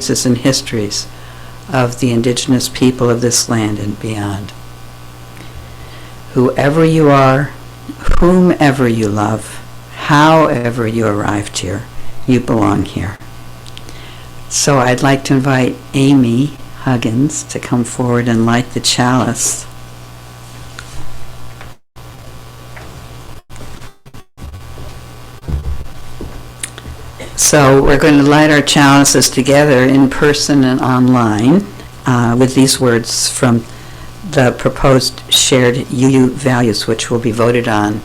experiences and histories of the indigenous people of this land and beyond. Whoever you are, whomever you love, however you arrived here, you belong here. So I'd like to invite Amy Huggins to come forward and light the chalice. So we're going to light our chalices together in person and online with these words from the proposed shared UU values, which will be voted on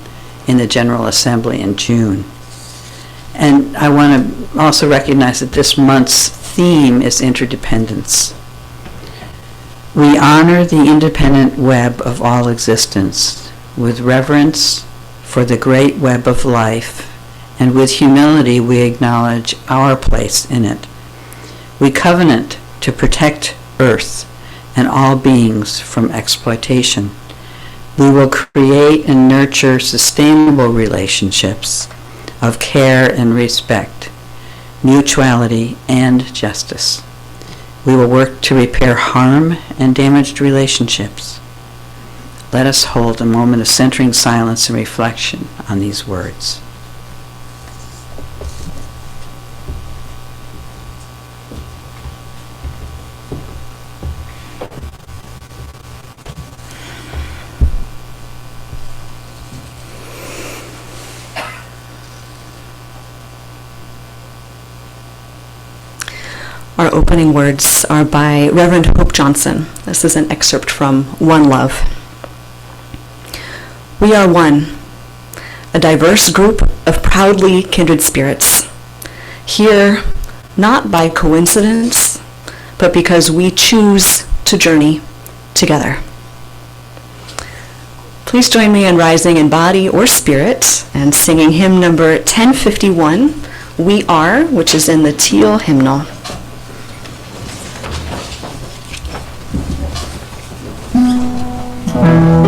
in the General Assembly in June. And I want to also recognize that this month's theme is interdependence. We honor the independent web of all existence with reverence for the great web of life, and with humility we acknowledge our place in it. We covenant to protect Earth and all beings from exploitation. We will create and nurture sustainable relationships of care and respect, mutuality and justice. We will work to repair harm and damaged relationships. Let us hold a moment of centering silence and reflection on these words. Our opening words are by Reverend Hope Johnson. This is an excerpt from One Love. We are one, a diverse group of proudly kindred spirits, here not by coincidence, but because we choose to journey together. Please join me in rising in body or spirit and singing hymn number 1051, We Are, which is in the teal hymnal. One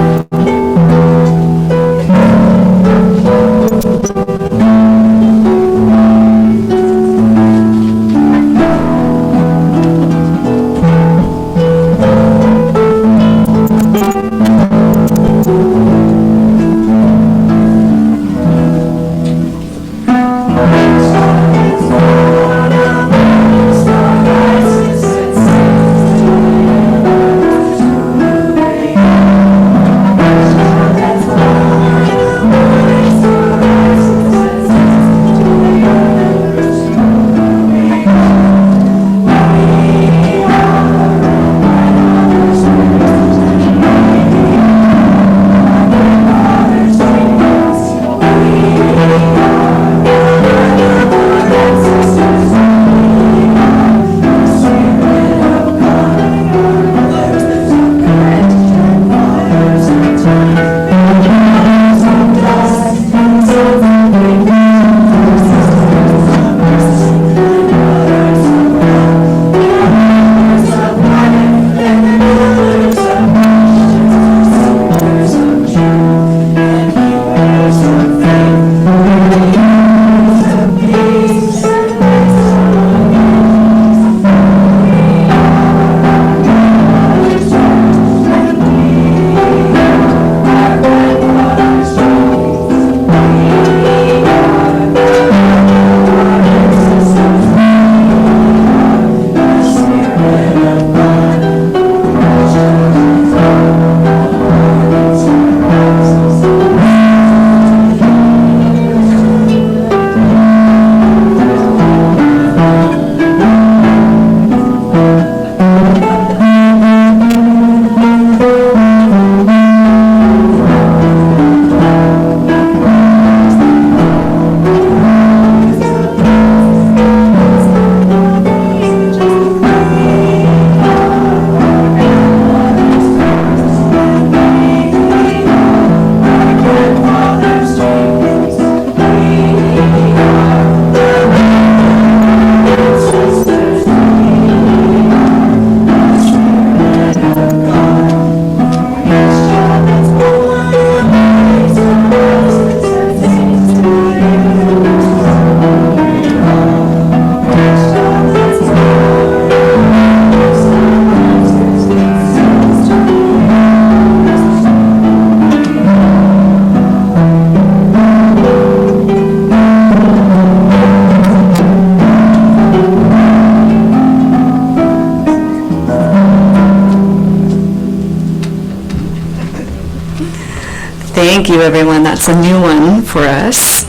Thank you, everyone. That's a new one for us.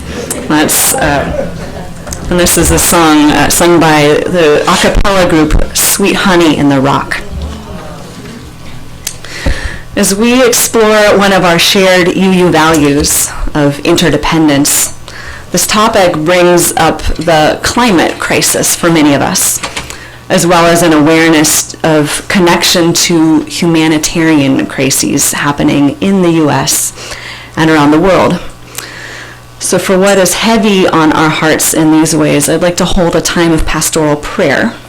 And this is a song sung by the a cappella group Sweet Honey in the Rock. As we explore one of our shared UU values of interdependence, this topic brings up the climate crisis for many of us, as well as an awareness of connection to humanitarian crises happening in the U.S. and around the world. So for what is heavy on our hearts in these ways, I'd like to hold a time of pastoral prayer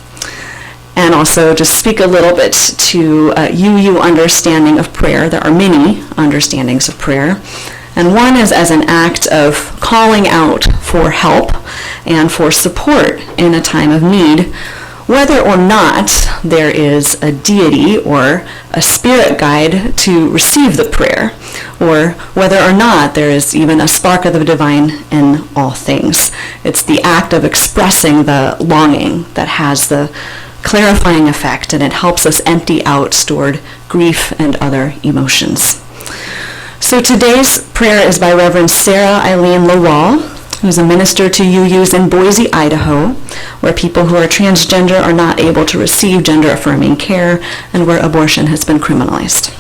and also just speak a little bit to UU understanding of prayer. There are many understandings of prayer. And one is as an act of calling out for help and for support in a time of need, whether or not there is a deity or a spirit guide to receive the prayer, or whether or not there is even a spark of the divine in all things. It's the act of expressing the longing that has the clarifying effect, and it helps us empty out stored grief and other emotions. So today's prayer is by Reverend Sarah Eileen Lawal, who's a minister to UUs in Boise, Idaho, where people who are transgender are not able to receive gender-affirming care and where abortion has been criminalized.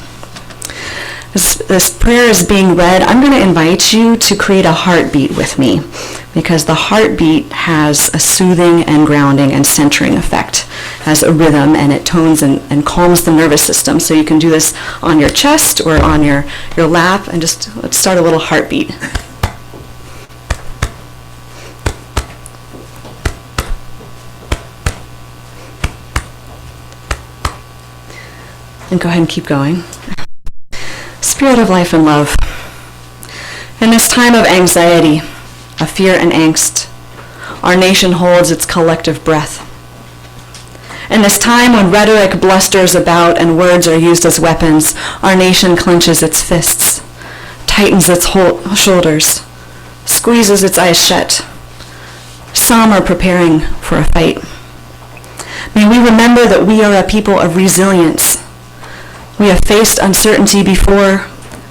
This prayer is being read. I'm going to invite you to create a heartbeat with me, because the heartbeat has a soothing and grounding and centering effect, has a rhythm, and it tones and calms the nervous system. So you can do this on your chest or on your lap, and just let's start a little heartbeat. And go ahead and keep going. Spirit of life and love, in this time of anxiety, of fear and angst, our nation holds its collective breath. In this time when rhetoric blusters about and words are used as weapons, our nation clenches its fists, tightens its shoulders, squeezes its eyes shut. Some are preparing for a fight. May we remember that we are a people of resilience. We have faced uncertainty before.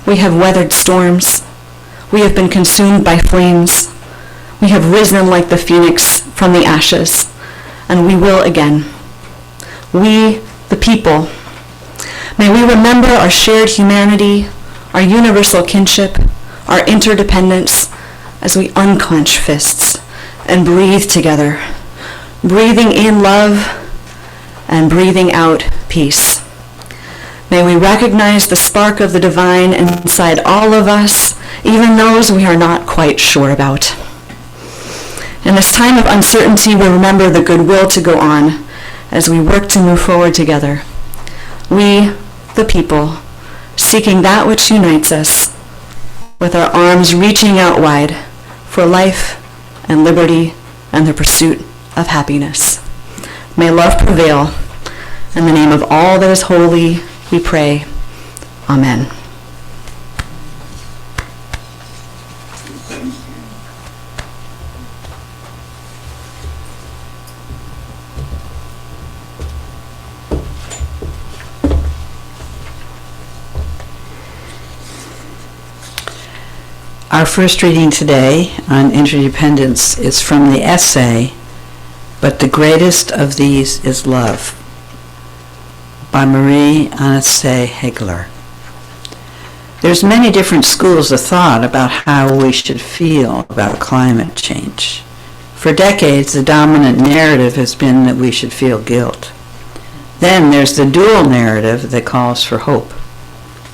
We have weathered storms. We have been consumed by flames. We have risen like the phoenix from the ashes, and we will again. We, the people, may we remember our shared humanity, our universal kinship, our interdependence, as we unclench fists and breathe together, breathing in love and breathing out peace. May we recognize the spark of the divine inside all of us, even those we are not quite sure about. In this time of uncertainty, we remember the goodwill to go on as we work to move forward together. We, the people, seeking that which unites us, with our arms reaching out wide for life and liberty and the pursuit of happiness. May love prevail. In the name of all that is holy, we pray. Amen. Our first reading today on interdependence is from the essay, "But the Greatest of These is Love," by Marie-Anne Hegler. There's many different schools of thought about how we should feel about climate change. For decades, the dominant narrative has been that we should feel guilt. Then there's the dual narrative that calls for hope.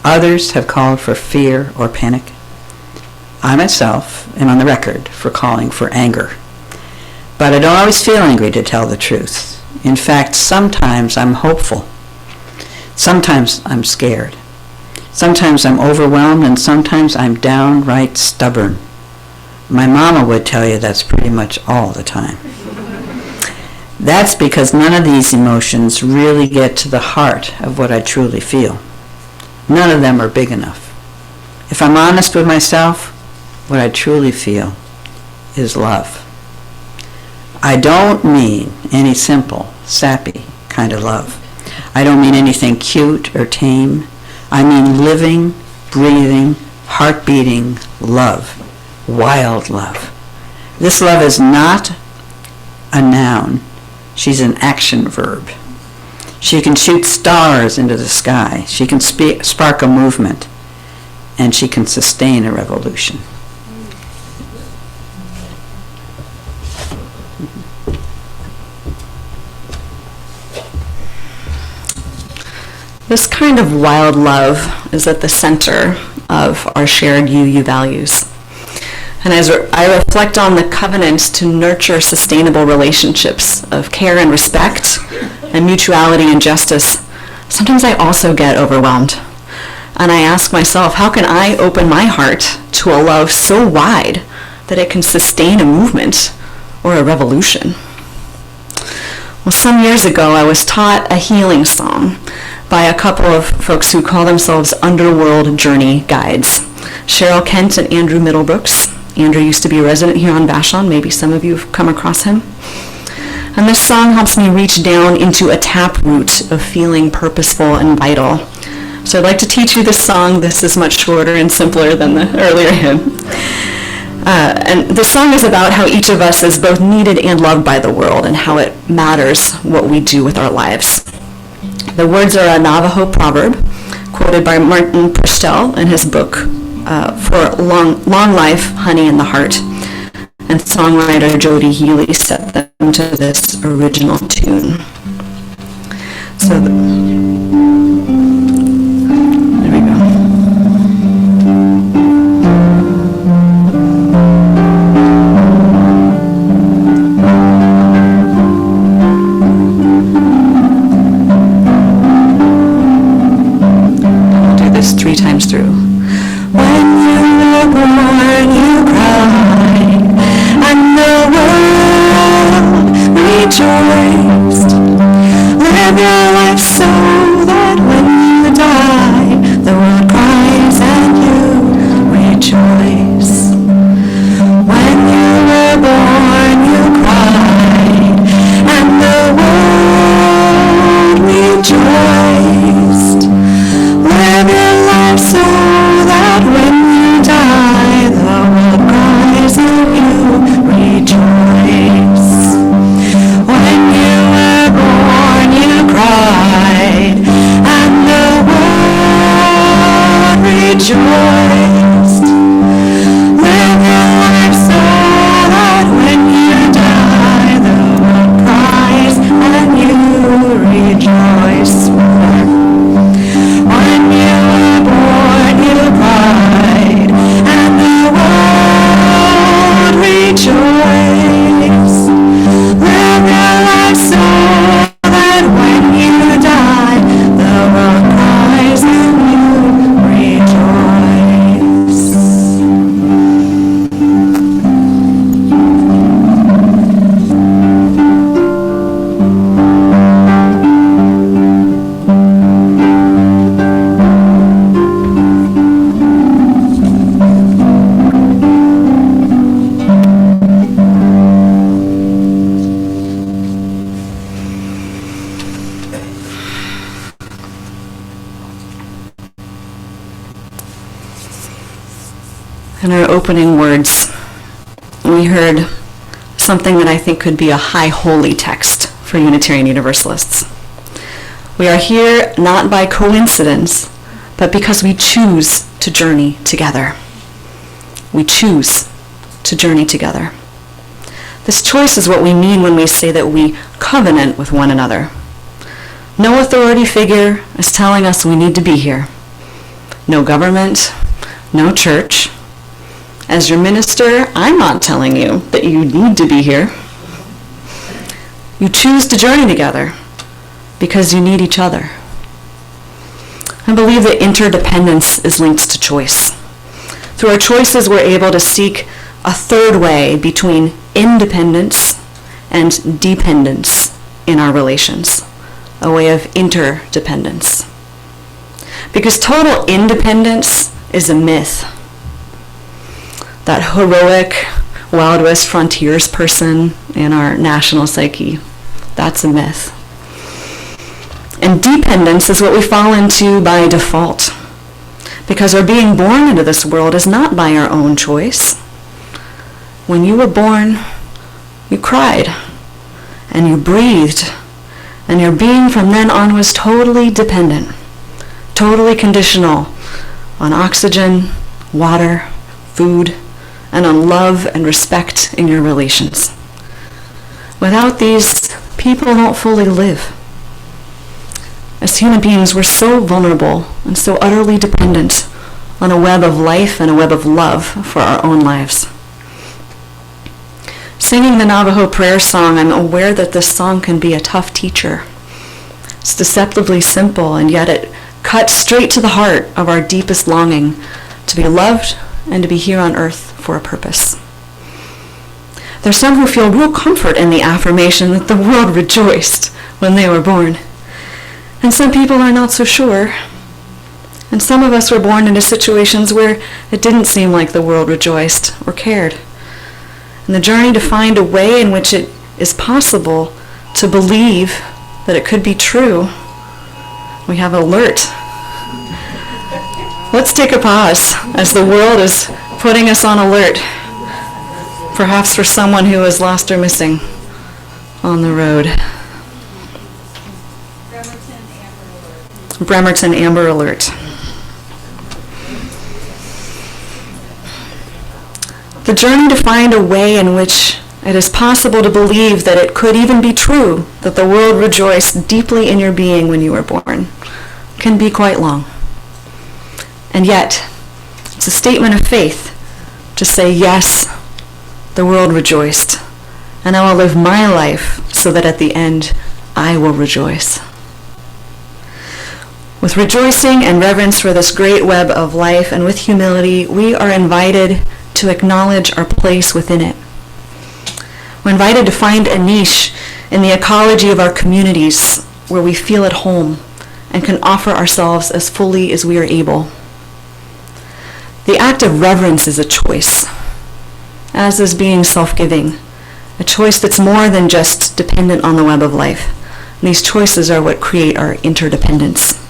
Others have called for fear or panic. I myself am on the record for calling for anger. But I don't always feel angry, to tell the truth. In fact, sometimes I'm hopeful. Sometimes I'm scared. Sometimes I'm overwhelmed, and sometimes I'm downright stubborn. My mama would tell you that's pretty much all the time. That's because none of these emotions really get to the heart of what I truly feel. None of them are big enough. If I'm honest with myself, what I truly feel is love. I don't mean any simple, sappy kind of love. I don't mean anything cute or tame. I mean living, breathing, heart-beating love, wild love. This love is not a noun. She's an action verb. She can shoot stars into the sky. She can spark a movement. And she can sustain a revolution. This kind of wild love is at the center of our shared UU values. And as I reflect on the covenants to nurture sustainable relationships of care and respect and mutuality and justice, sometimes I also get overwhelmed. And I ask myself, how can I open my heart to a love so wide that it can sustain a movement or a revolution? Well, some years ago, I was taught a healing song by a couple of folks who call themselves Underworld Journey Guides, Cheryl Kent and Andrew Middlebrooks. Andrew used to be a resident here on Vashon. Maybe some of you have come across him. And this song helps me reach down into a taproot of feeling purposeful and vital. So I'd like to teach you this song. This is much shorter and simpler than the earlier hymn. And the song is about how each of us is both needed and loved by the world and how it matters what we do with our lives. The words are a Navajo proverb quoted by Martin Purcell in his book For Long Life, Honey in the Heart. And songwriter Jody Healy set them to this original tune. So there we go. I'll do this 3 times through. When you were born, you cried, and the world rejoiced. Live your life so that when you die, the world cries and you rejoice. When you were born, you cried, and the world rejoiced. Live your life so that when you die, the world cries and you rejoice. When you were born, you cried, and the world rejoiced. Live your life so that when you die, the world cries and you rejoice. When you were born, you cried, and the world rejoiced. Live your life so that when you die, the world cries and you rejoice. In our opening words, we heard something that I think could be a high holy text for Unitarian Universalists. We are here not by coincidence, but because we choose to journey together. We choose to journey together. This choice is what we mean when we say that we covenant with one another. No authority figure is telling us we need to be here. No government, no church. As your minister, I'm not telling you that you need to be here. You choose to journey together because you need each other. I believe that interdependence is linked to choice. Through our choices, we're able to seek a third way between independence and dependence in our relations, a way of interdependence. Because total independence is a myth. That heroic Wild West frontiers person in our national psyche, that's a myth. And dependence is what we fall into by default. because our being born into this world is not by our own choice. When you were born, you cried, and you breathed, and your being from then on was totally dependent, totally conditional on oxygen, water, food, and on love and respect in your relations. Without these, people don't fully live. As human beings, we're so vulnerable and so utterly dependent on a web of life and a web of love for our own lives. Singing the Navajo prayer song, I'm aware that this song can be a tough teacher. It's deceptively simple, and yet it cuts straight to the heart of our deepest longing to be loved and to be here on earth for a purpose. There's some who feel real comfort in the affirmation that the world rejoiced when they were born. And some people are not so sure. And some of us were born into situations where it didn't seem like the world rejoiced or cared. And the journey to find a way in which it is possible to believe that it could be true, we have alert. Let's take a pause as the world is putting us on alert, perhaps for someone who is lost or missing on the road. Bremerton Amber Alert. The journey to find a way in which it is possible to believe that it could even be true that the world rejoiced deeply in your being when you were born can be quite long. And yet, it's a statement of faith to say, yes, the world rejoiced, and I will live my life so that at the end I will rejoice. With rejoicing and reverence for this great web of life, and with humility, we are invited to acknowledge our place within it. We're invited to find a niche in the ecology of our communities where we feel at home and can offer ourselves as fully as we are able. The act of reverence is a choice, as is being self-giving, a choice that's more than just dependent on the web of life. And these choices are what create our interdependence.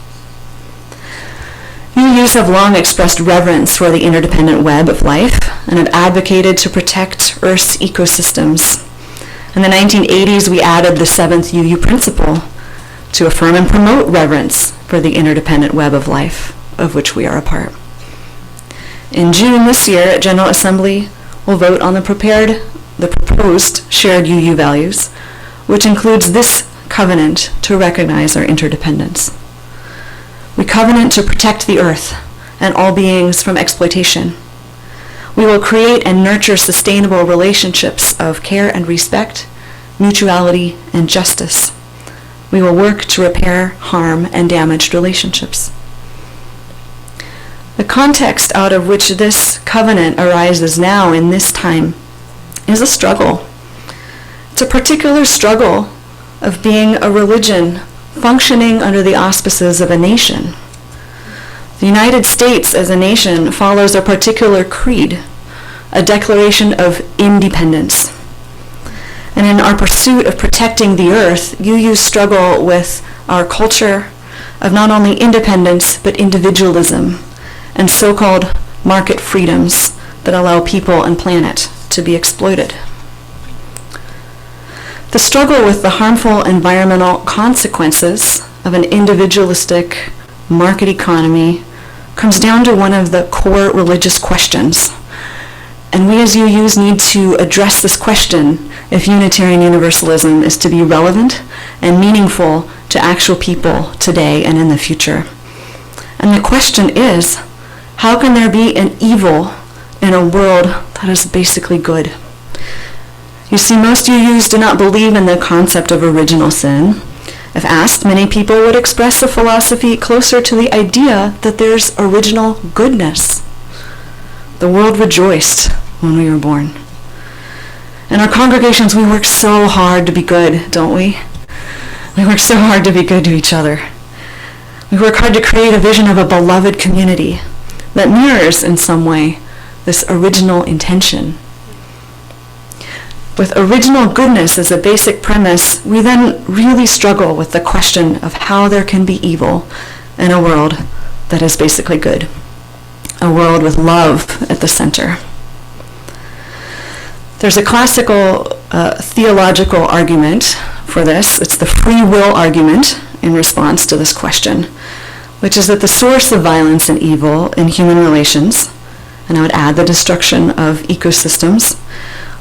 UUs have long expressed reverence for the interdependent web of life and have advocated to protect Earth's ecosystems. In the 1980s, we added the 7th UU principle to affirm and promote reverence for the interdependent web of life, of which we are a part. In June this year at General Assembly, we'll vote on the proposed shared UU values, which includes this covenant to recognize our interdependence. We covenant to protect the earth and all beings from exploitation. We will create and nurture sustainable relationships of care and respect, mutuality, and justice. We will work to repair harm and damaged relationships. The context out of which this covenant arises now in this time is a struggle. It's a particular struggle of being a religion functioning under the auspices of a nation. The United States as a nation follows a particular creed, a declaration of independence. And in our pursuit of protecting the earth, UUs struggle with our culture of not only independence, but individualism and so-called market freedoms that allow people and planet to be exploited. The struggle with the harmful environmental consequences of an individualistic market economy comes down to one of the core religious questions. And we as UUs need to address this question if Unitarian Universalism is to be relevant and meaningful to actual people today and in the future. And the question is, how can there be an evil in a world that is basically good? You see, most UUs do not believe in the concept of original sin. If asked, many people would express a philosophy closer to the idea that there's original goodness. The world rejoiced when we were born. In our congregations, we work so hard to be good, don't we? We work so hard to be good to each other. We work hard to create a vision of a beloved community that mirrors in some way this original intention. With original goodness as a basic premise, we then really struggle with the question of how there can be evil in a world that is basically good. a world with love at the center. There's a classical theological argument for this. It's the free will argument in response to this question, which is that the source of violence and evil in human relations, and I would add the destruction of ecosystems,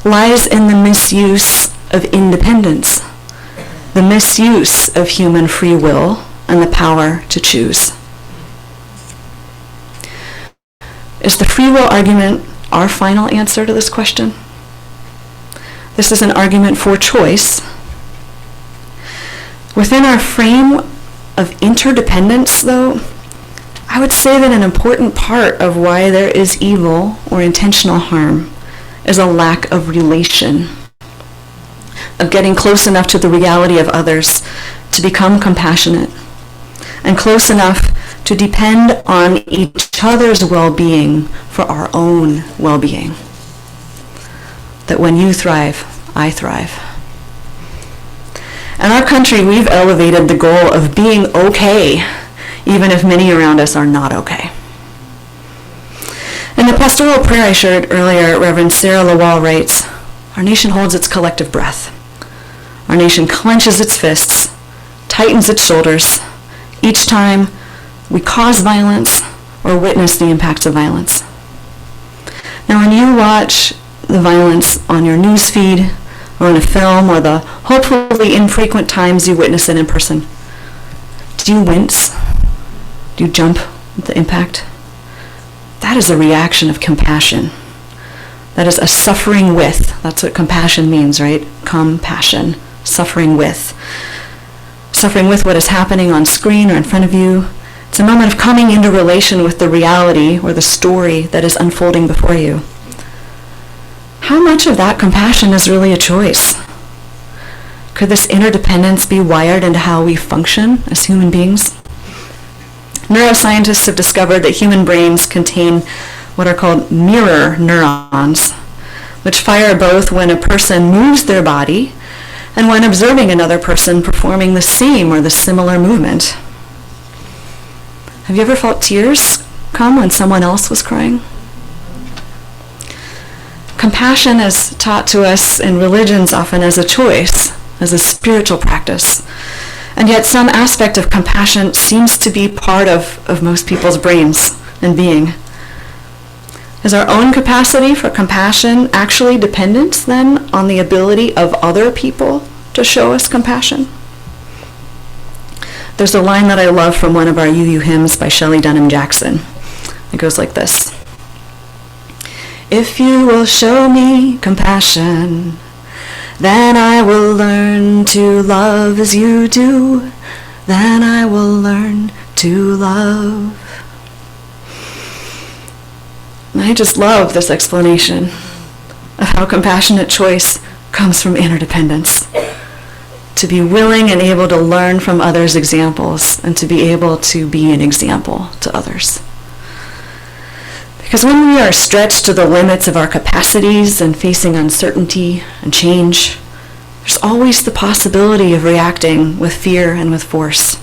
lies in the misuse of independence, the misuse of human free will and the power to choose. Is the free will argument our final answer to this question? This is an argument for choice. Within our frame of interdependence, though, I would say that an important part of why there is evil or intentional harm is a lack of relation, of getting close enough to the reality of others to become compassionate, and close enough to depend on each other's well-being for our own well-being. That when you thrive, I thrive. In our country, we've elevated the goal of being okay, even if many around us are not okay. In the pastoral prayer I shared earlier, Reverend Sarah Lawal writes, "Our nation holds its collective breath. Our nation clenches its fists, tightens its shoulders, each time we cause violence or witness the impacts of violence." Now, when you watch the violence on your news feed or in a film or the hopefully infrequent times you witness it in person, do you wince? Do you jump at the impact? That is a reaction of compassion. That is a suffering with. That's what compassion means, right? Compassion. Suffering with. Suffering with what is happening on screen or in front of you. It's a moment of coming into relation with the reality or the story that is unfolding before you. How much of that compassion is really a choice? Could this interdependence be wired into how we function as human beings? Neuroscientists have discovered that human brains contain what are called mirror neurons, which fire both when a person moves their body and when observing another person performing the same or the similar movement. Have you ever felt tears come when someone else was crying? Compassion is taught to us in religions often as a choice, as a spiritual practice. And yet some aspect of compassion seems to be part of most people's brains and being. Is our own capacity for compassion actually dependent then on the ability of other people to show us compassion? There's a line that I love from one of our UU hymns by Shelley Dunham Jackson. It goes like this. "If you will show me compassion, then I will learn to love as you do. Then I will learn to love." And I just love this explanation of how compassionate choice comes from interdependence. To be willing and able to learn from others' examples and to be able to be an example to others. Because when we are stretched to the limits of our capacities and facing uncertainty and change, there's always the possibility of reacting with fear and with force.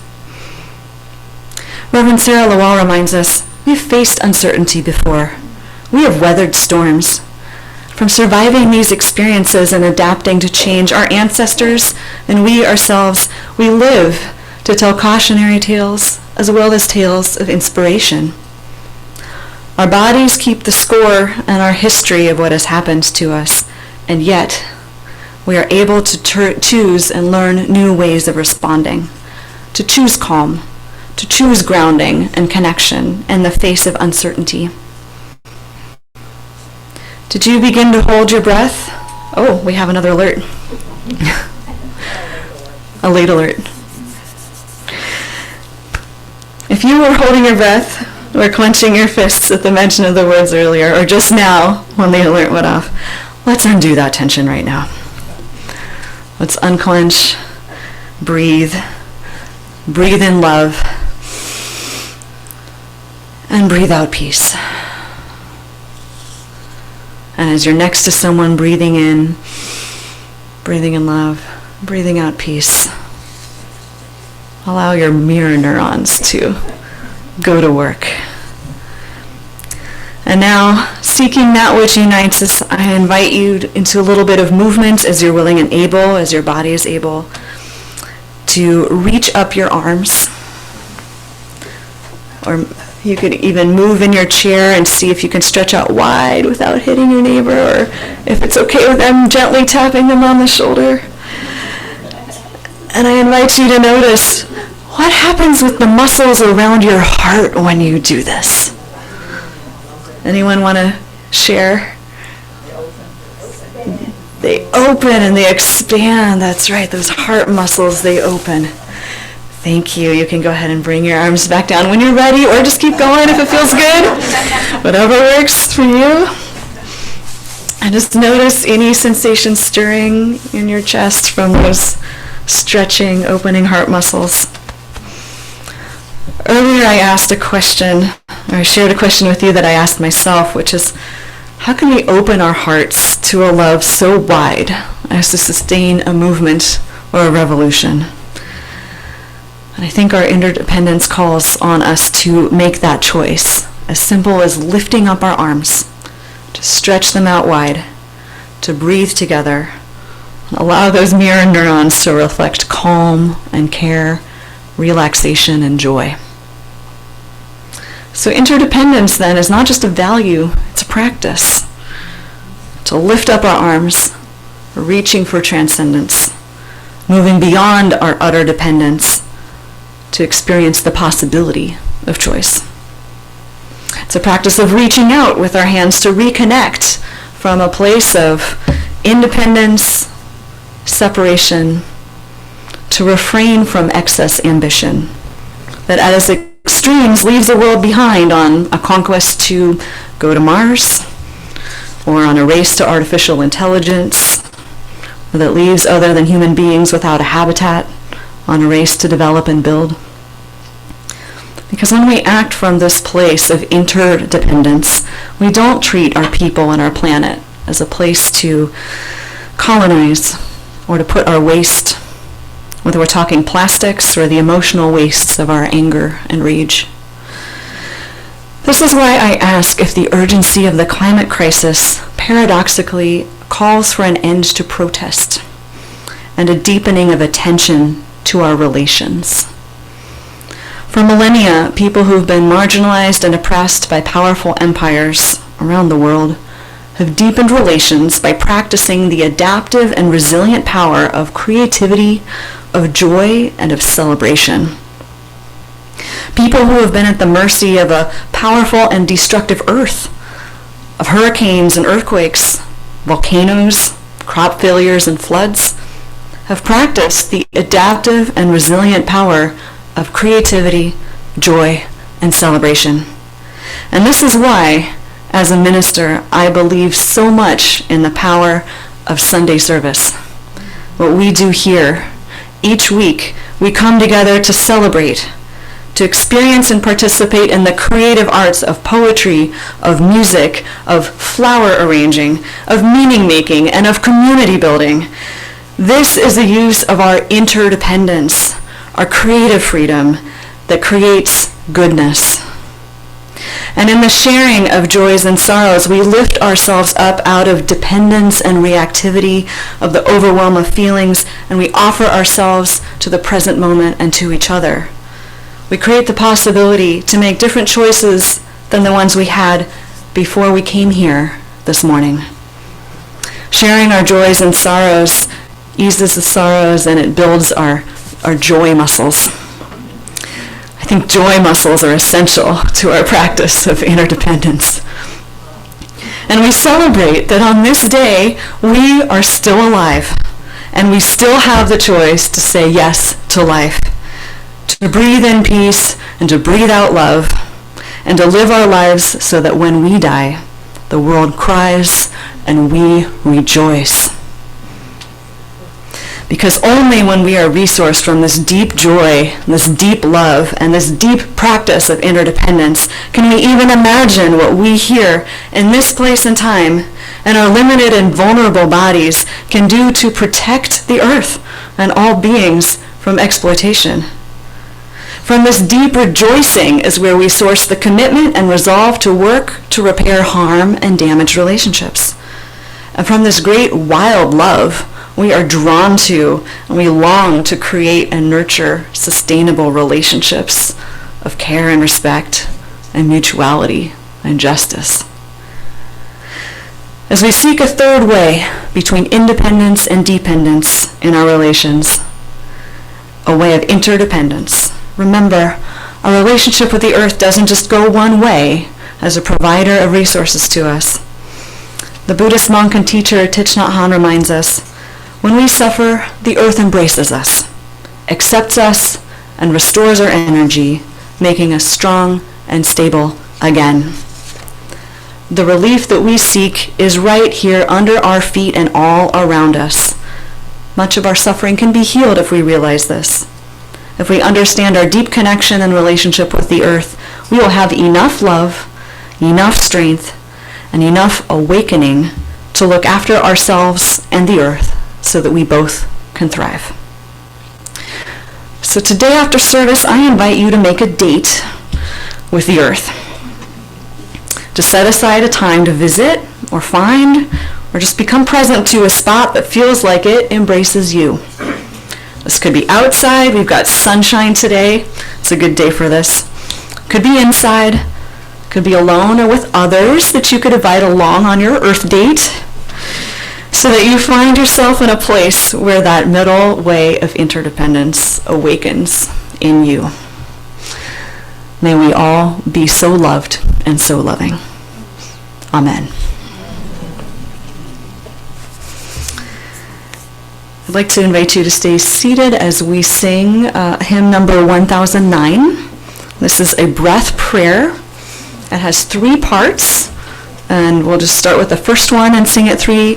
Reverend Sarah Lawal reminds us, we've faced uncertainty before. We have weathered storms. From surviving these experiences and adapting to change, our ancestors and we ourselves, we live to tell cautionary tales as well as tales of inspiration. Our bodies keep the score and our history of what has happened to us, and yet we are able to choose and learn new ways of responding, to choose calm, to choose grounding and connection in the face of uncertainty. Did you begin to hold your breath? Oh, we have another alert. A late alert. If you were holding your breath or clenching your fists at the mention of the words earlier, or just now when the alert went off, let's undo that tension right now. Let's unclench, breathe, breathe in love, and breathe out peace. And as you're next to someone, breathing in love, breathing out peace, allow your mirror neurons to go to work. And now, seeking that which unites us, I invite you into a little bit of movement as you're willing and able, as your body is able, to reach up your arms. Or you could even move in your chair and see if you can stretch out wide without hitting your neighbor, or if it's okay with them gently tapping them on the shoulder. And I invite you to notice what happens with the muscles around your heart when you do this. Anyone want to share? They open and they expand. That's right, those heart muscles, they open. Thank you. You can go ahead and bring your arms back down when you're ready, or just keep going if it feels good. Whatever works for you. And just notice any sensation stirring in your chest from those stretching, opening heart muscles. Earlier I asked a question, or I shared a question with you that I asked myself, which is, how can we open our hearts to a love so wide as to sustain a movement or a revolution? And I think our interdependence calls on us to make that choice, as simple as lifting up our arms, to stretch them out wide, to breathe together, and allow those mirror neurons to reflect calm and care, relaxation and joy. So interdependence then is not just a value, it's a practice. To lift up our arms, reaching for transcendence, moving beyond our utter dependence to experience the possibility of choice. It's a practice of reaching out with our hands to reconnect from a place of independence, separation, to refrain from excess ambition that as extremes leaves the world behind on a conquest to go to Mars, or on a race to artificial intelligence, or that leaves other than human beings without a habitat, on a race to develop and build. Because when we act from this place of interdependence, we don't treat our people and our planet as a place to colonize or to put our waste, whether we're talking plastics or the emotional wastes of our anger and rage. This is why I ask if the urgency of the climate crisis paradoxically calls for an end to protest and a deepening of attention to our relations. For millennia, people who've been marginalized and oppressed by powerful empires around the world have deepened relations by practicing the adaptive and resilient power of creativity, of joy, and of celebration. People who have been at the mercy of a powerful and destructive earth, of hurricanes and earthquakes, volcanoes, crop failures and floods, have practiced the adaptive and resilient power of creativity, joy, and celebration. And this is why, as a minister, I believe so much in the power of Sunday service. What we do here, each week, we come together to celebrate, to experience and participate in the creative arts of poetry, of music, of flower arranging, of meaning making, and of community building. This is a use of our interdependence, our creative freedom that creates goodness. And in the sharing of joys and sorrows, we lift ourselves up out of dependence and reactivity, of the overwhelm of feelings, and we offer ourselves to the present moment and to each other. We create the possibility to make different choices than the ones we had before we came here this morning. Sharing our joys and sorrows eases the sorrows, and it builds our joy muscles. I think joy muscles are essential to our practice of interdependence. And we celebrate that on this day, we are still alive, and we still have the choice to say yes to life, to breathe in peace, and to breathe out love, and to live our lives so that when we die, the world cries and we rejoice. Because only when we are resourced from this deep joy, this deep love, and this deep practice of interdependence can we even imagine what we here in this place and time and our limited and vulnerable bodies can do to protect the earth and all beings from exploitation. From this deep rejoicing is where we source the commitment and resolve to work to repair harm and damaged relationships. And from this great wild love, we are drawn to and we long to create and nurture sustainable relationships of care and respect and mutuality and justice. As we seek a third way between independence and dependence in our relations, a way of interdependence, remember, our relationship with the earth doesn't just go one way as a provider of resources to us. The Buddhist monk and teacher Thich Nhat Hanh reminds us, when we suffer, the earth embraces us, accepts us, and restores our energy, making us strong and stable again. The relief that we seek is right here under our feet and all around us. Much of our suffering can be healed if we realize this. If we understand our deep connection and relationship with the earth, we will have enough love, enough strength, and enough awakening to look after ourselves and the earth so that we both can thrive. So today after service, I invite you to make a date with the earth. To set aside a time to visit or find or just become present to a spot that feels like it embraces you. This could be outside. We've got sunshine today. It's a good day for this. Could be inside. Could be alone or with others that you could invite along on your earth date so that you find yourself in a place where that middle way of interdependence awakens in you. May we all be so loved and so loving. Amen. I'd like to invite you to stay seated as we sing hymn number 1009. This is a breath prayer. It has 3 parts, and we'll just start with the first one and sing it through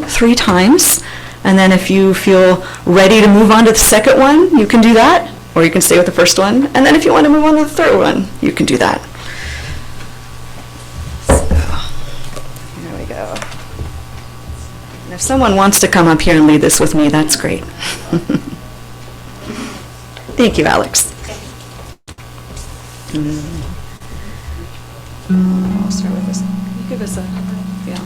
3 times. And then if you feel ready to move on to the second one, you can do that. Or you can stay with the first one. And then if you want to move on to the third one, you can do that. So, here we go. And if someone wants to come up here and lead this with me, that's great. Thank you, Alex. I'll start with this. Can you give us a, yeah.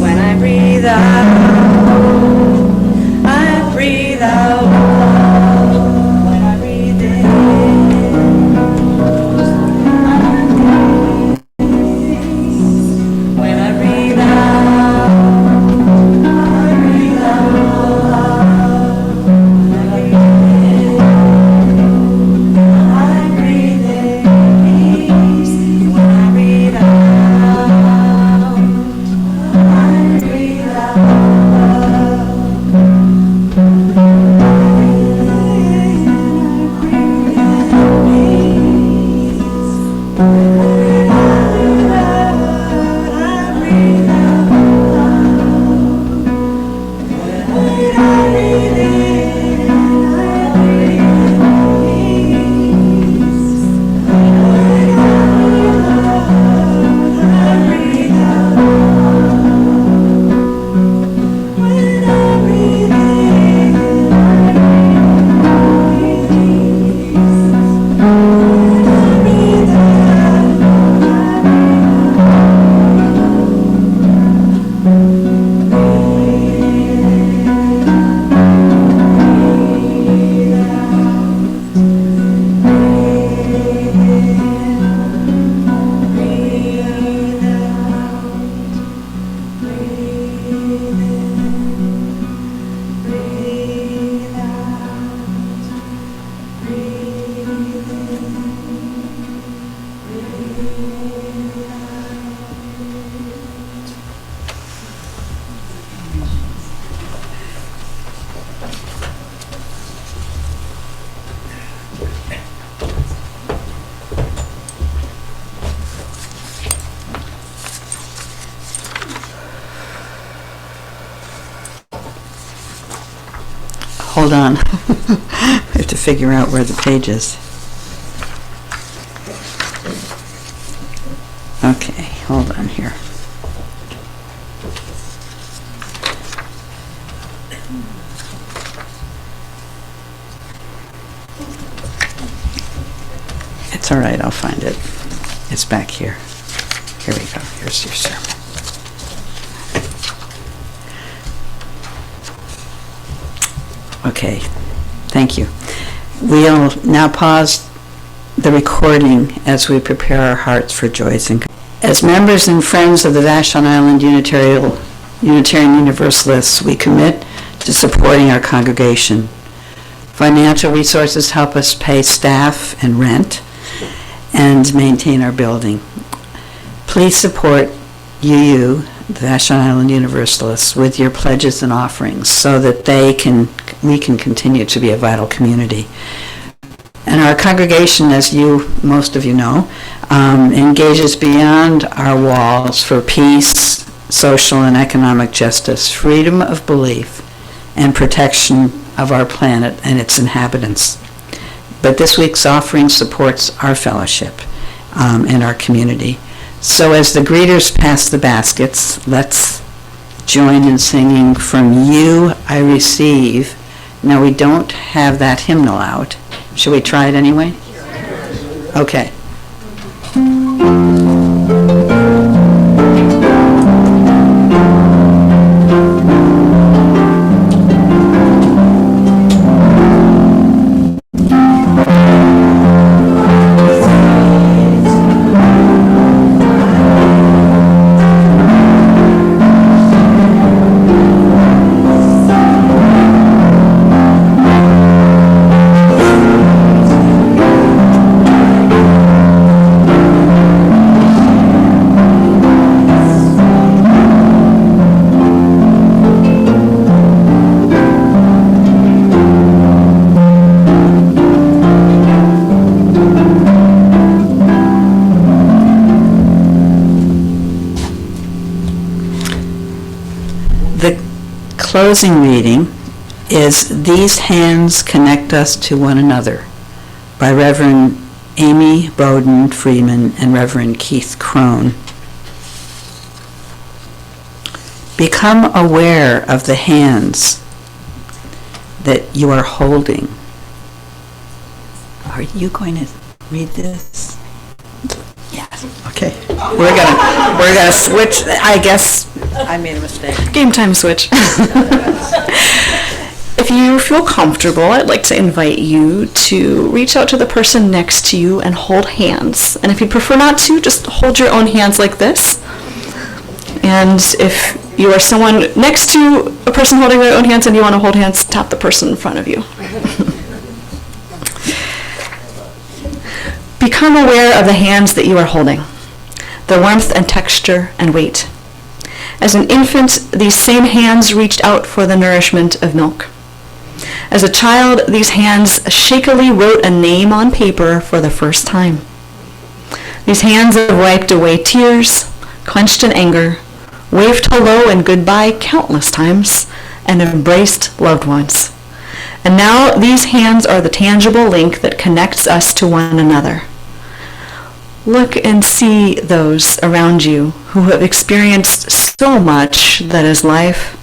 When I breathe in, hold on. I have to figure out where the page is. Okay, hold on here. It's all right, I'll find it. It's back here. Here we go. Here's your sermon. Okay, thank you. We'll now pause the recording as we prepare our hearts for joys and as members and friends of the Vashon Island Unitarian Universalists, we commit to supporting our congregation. Financial resources help us pay staff and rent and maintain our building. Please support UU, the Vashon Island Universalists, with your pledges and offerings so that we can continue to be a vital community. And our congregation, as most of you know, engages beyond our walls for peace, social and economic justice, freedom of belief, and protection of our planet and its inhabitants. But this week's offering supports our fellowship and our community. So as the greeters pass the baskets, let's join in singing "From You I Receive." Now, we don't have that hymnal out. Should we try it anyway? Okay. Closing reading is "These Hands Connect Us to One Another" by Reverend Amy Bowden Freeman and Reverend Keith Crone. Become aware of the hands that you are holding. Are you going to read this? Yes. Okay. We're gonna switch. I guess I made a mistake. Game time switch. If you feel comfortable, I'd like to invite you to reach out to the person next to you and hold hands. And if you prefer not to, just hold your own hands like this. And if you are someone next to a person holding their own hands and you want to hold hands, tap the person in front of you. Become aware of the hands that you are holding, the warmth and texture and weight. As an infant, these same hands reached out for the nourishment of milk. As a child, these hands shakily wrote a name on paper for the first time. These hands have wiped away tears, clenched in anger, waved hello and goodbye countless times, and embraced loved ones. And now these hands are the tangible link that connects us to one another. Look and see those around you who have experienced so much that is life.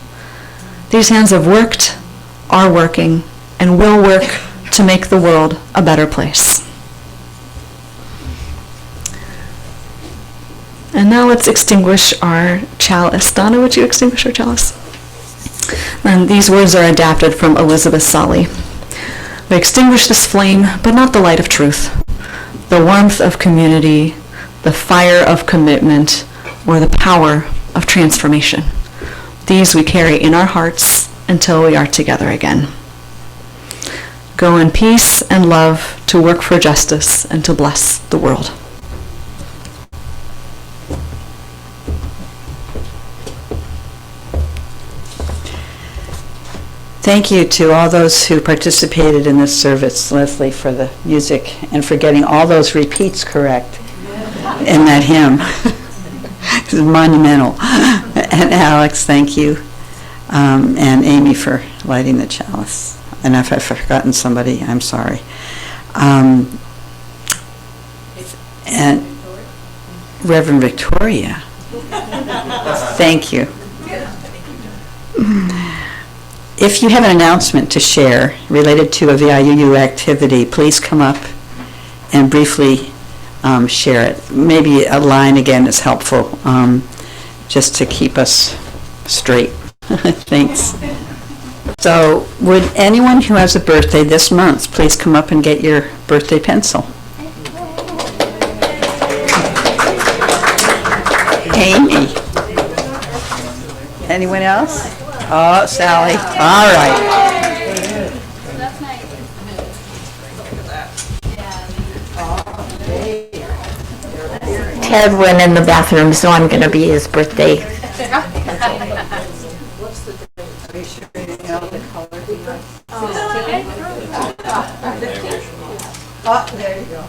These hands have worked, are working, and will work to make the world a better place. And now let's extinguish our chalice. Donna, would you extinguish our chalice? And these words are adapted from Elizabeth Solly. We extinguish this flame, but not the light of truth, the warmth of community, the fire of commitment, or the power of transformation. These we carry in our hearts until we are together again. Go in peace and love to work for justice and to bless the world. Thank you to all those who participated in this service, Leslie, for the music and for getting all those repeats correct in that hymn. It was monumental. And Alex, thank you. And Amy for lighting the chalice. And if I've forgotten somebody, I'm sorry. And Reverend Victoria. Thank you. If you have an announcement to share related to a VIUU activity, please come up and briefly share it. Maybe a line again is helpful, just to keep us straight. Thanks. So would anyone who has a birthday this month please come up and get your birthday pencil? Amy. Anyone else? Oh, Sally. All right. Ted went in the bathroom, so I'm going to be his birthday. Oh, there you go.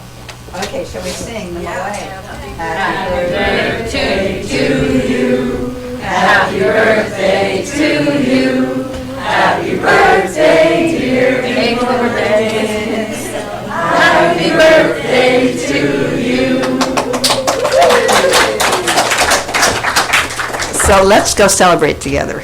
Okay, shall we sing them away? Happy birthday to you. Happy birthday to you. Happy birthday, dear Florence. Happy birthday to you. So let's go celebrate together.